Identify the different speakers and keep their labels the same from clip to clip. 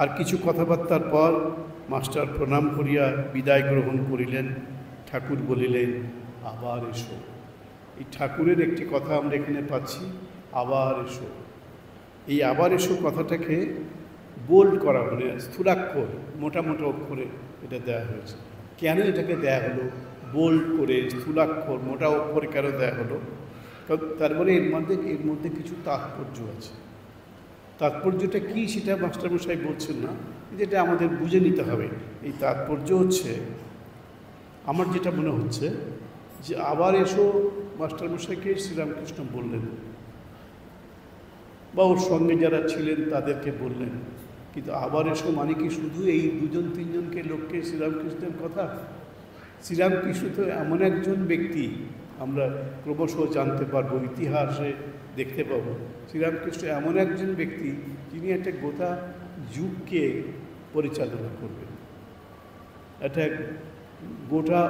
Speaker 1: আর কিছু কথাবার্তার পর মাস্টার প্রণাম করিয়া বিদায় গ্রহণ করিলেন। ঠাকুর বলিলেন, আবার এসো। এই ঠাকুরের একটি কথা আমরা এখানে পাচ্ছি, আবার এসো। এই আবার এসো কথাটাকে বোল্ড করা, মানে স্থূলাক্ষর, মোটা মোটা অক্ষরে এটা দেওয়া হয়েছে। কেন এটাকে দেয়া হলো বোল্ড করে, স্থূলাক্ষর মোটা অক্ষরে কেন দেয়া হলো? তার মানে এর মধ্যে কিছু তাৎপর্য আছে। তাৎপর্যটা কী সেটা মাস্টারমশাই বলছেন না, যেটা আমাদের বুঝে নিতে হবে। এই তাৎপর্য হচ্ছে, আমার যেটা মনে হচ্ছে যে আবার এসো মাস্টারমশাইকে শ্রীরামকৃষ্ণ বললেন, বা ওর সঙ্গে যারা ছিলেন তাদেরকে বললেন, কিন্তু আবার এসো মানে কি শুধু এই দুজন তিনজনকে লোককে শ্রীরামকৃষ্ণের কথা? শ্রীরামকৃষ্ণ তো এমন একজন ব্যক্তি, আমরা ক্রমশ জানতে পারবো, ইতিহাসে দেখতে পাবো, শ্রীরামকৃষ্ণ এমন একজন ব্যক্তি যিনি একটা গোটা যুগকে পরিচালনা করবেন, একটা গোটা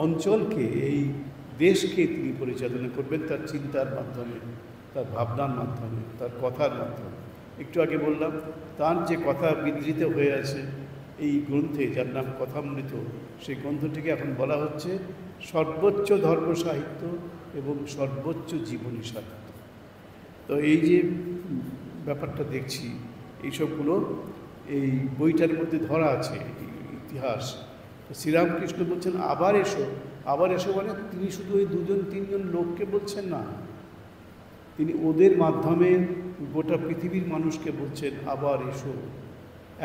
Speaker 1: অঞ্চলকে, এই দেশকে তিনি পরিচালনা করবেন তার চিন্তার মাধ্যমে, তার ভাবনার মাধ্যমে, তার কথার মাধ্যমে। একটু আগে বললাম তার যে কথা বিধৃত হয়ে আছে এই গ্রন্থে, যার নাম কথামৃত, সেই গ্রন্থটিকে এখন বলা হচ্ছে সর্বোচ্চ ধর্ম সাহিত্য এবং সর্বোচ্চ জীবনী সাহিত্য। তো এই যে ব্যাপারটা দেখছি, এইসবগুলো এই বইটার মধ্যে ধরা আছে, ইতিহাস। শ্রীরামকৃষ্ণ বলছেন আবার এসো। আবার এসো মানে তিনি শুধু ওই দুজন তিনজন লোককে বলছেন না, তিনি ওদের মাধ্যমে গোটা পৃথিবীর মানুষকে বলছেন আবার এসো।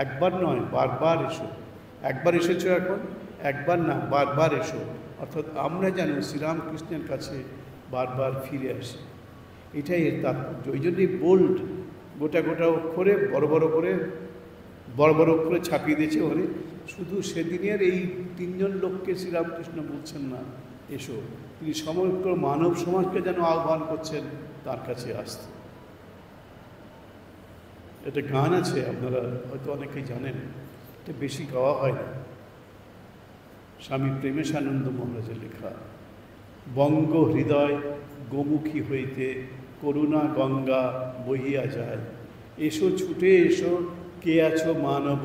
Speaker 1: একবার নয়, বারবার এসো। একবার এসেছো এখন, একবার না, বারবার এসো। অর্থাৎ আমরা যেন শ্রীরামকৃষ্ণের কাছে বারবার ফিরে আসি, এটাই এর তাৎপর্য। ওই জন্যই বোল্ড, গোটা গোটা অক্ষরে বড় বড় অক্ষরে ছাপিয়ে দিয়েছে। ওখানে শুধু সেদিনের এই তিনজন লোককে শ্রীরামকৃষ্ণ বলছেন না এসো, তিনি সমগ্র মানব সমাজকে যেন আহ্বান করছেন তার কাছে আসতে। একটা গান আছে, আপনারা হয়তো অনেকেই জানেন, এটা বেশি গাওয়া হয় না, স্বামী প্রেমেশানন্দ মহারাজের লেখা। বঙ্গ হৃদয় গোমুখী হইতে করুণা গঙ্গা বহিয়া যায়, এসো ছুটে এসো কে আছো মানব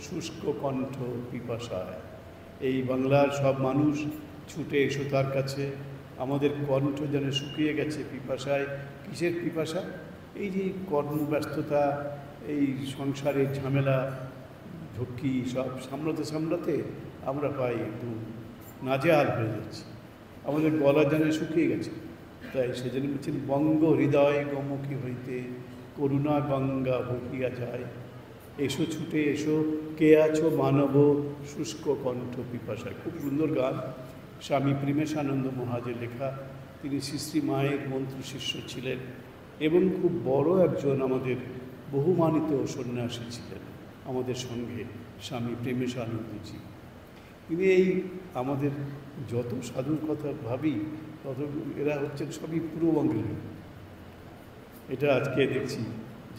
Speaker 1: শুষ্ক কণ্ঠ পিপাসায়। এই বাংলার সব মানুষ ছুটে এসো তার কাছে, আমাদের কণ্ঠ যেন শুকিয়ে গেছে পিপাসায়। কিসের পিপাসা? এই যে কর্মব্যস্ততা, এই সংসারের ঝামেলা ঝক্কি সব সামলাতে আমরা প্রায় একটু নাজেহাল হয়ে যাচ্ছি, আমাদের গলা যেন শুকিয়ে গেছে। তাই সেজন্য বলছেন বঙ্গ হৃদয় গোমুখী হইতে করুণা গঙ্গা বহিয়া যায়, এসো ছুটে এসো কে আছো মানব শুষ্ক কণ্ঠ পিপাসায়। খুব সুন্দর গান, স্বামী প্রেমেশানন্দ মহারাজের লেখা। তিনি শ্রী মায়ের মন্ত্র শিষ্য ছিলেন এবং খুব বড় একজন আমাদের বহুমানিত সন্ন্যাসী ছিলেন আমাদের সঙ্গে, স্বামী প্রেমেশানন্দজি। তিনি এই আমাদের যত সাধুর কথা ভাবি তত এরা হচ্ছেন সবই পূর্ববঙ্গের লোক। এটা আজকে দেখছি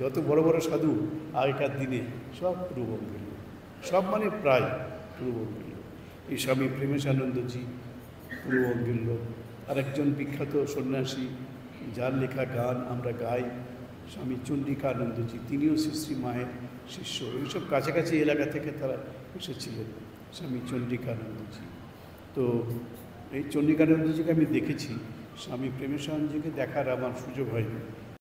Speaker 1: যত বড় বড় সাধু আগেকার দিনে সব পূর্ববঙ্গের লোক, সব মানে প্রায় পূর্ববঙ্গের লোক। এই স্বামী প্রেমেশানন্দজি পূর্ববঙ্গের লোক। আরেকজন বিখ্যাত সন্ন্যাসী যার লেখা গান আমরা গাই, স্বামী চন্ডিকানন্দজি, তিনিও শ্রী মায়ের শিষ্য। এইসব কাছাকাছি এলাকা থেকে তারা এসেছিলেন, স্বামী চন্ডিকানন্দজি। তো এই চন্ডিকানন্দজিকে আমি দেখেছি, স্বামী প্রেমেশানন্দজিকে দেখার আমার সুযোগ হয়নি।